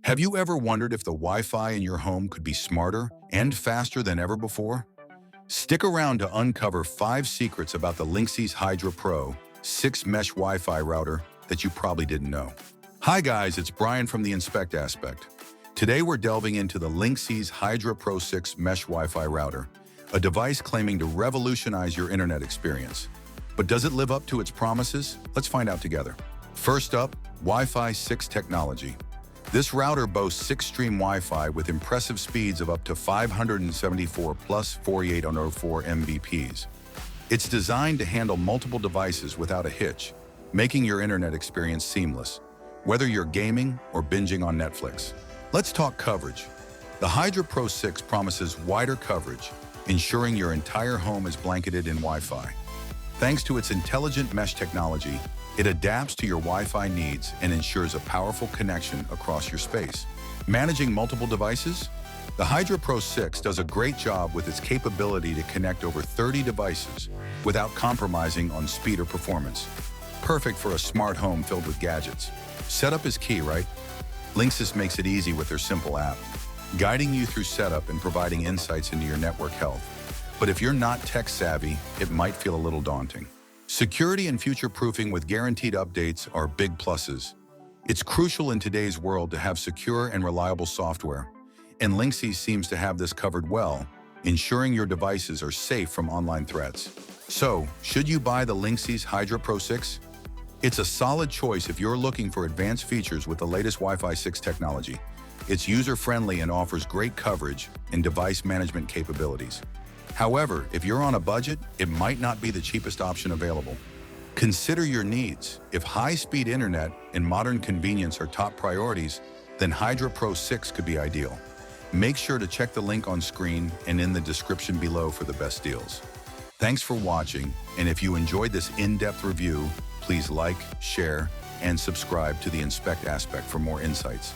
Have you ever wondered if the Wi-Fi in your home could be smarter and faster than ever before? Stick around to uncover 5 secrets about the Linksys Hydra Pro 6 Mesh Wi-Fi router that you probably didn't know. Hi guys, it's Brian from the Inspect Aspect. Today we're delving into the Linksys Hydra Pro 6 Mesh Wi-Fi router, a device claiming to revolutionize your internet experience. But does it live up to its promises? Let's find out together. First up, Wi-Fi 6 technology. This router boasts 6-stream Wi-Fi with impressive speeds of up to 574 plus 4804 Mbps. It's designed to handle multiple devices without a hitch, making your internet experience seamless, whether you're gaming or binging on Netflix. Let's talk coverage. The Hydra Pro 6 promises wider coverage, ensuring your entire home is blanketed in Wi-Fi. Thanks to its intelligent mesh technology, it adapts to your Wi-Fi needs and ensures a powerful connection across your space. Managing multiple devices? The Hydra Pro 6 does a great job with its capability to connect over 30 devices without compromising on speed or performance. Perfect for a smart home filled with gadgets. Setup is key, right? Linksys makes it easy with their simple app, guiding you through setup and providing insights into your network health. But if you're not tech-savvy, it might feel a little daunting. Security and future-proofing with guaranteed updates are big pluses. It's crucial in today's world to have secure and reliable software, and Linksys seems to have this covered well, ensuring your devices are safe from online threats. So, should you buy the Linksys Hydra Pro 6? It's a solid choice if you're looking for advanced features with the latest Wi-Fi 6 technology. It's user-friendly and offers great coverage and device management capabilities. However, if you're on a budget, it might not be the cheapest option available. Consider your needs. If high-speed internet and modern convenience are top priorities, then Hydra Pro 6 could be ideal. Make sure to check the link on screen and in the description below for the best deals. Thanks for watching, and if you enjoyed this in-depth review, please like, share, and subscribe to the Inspect Aspect for more insights.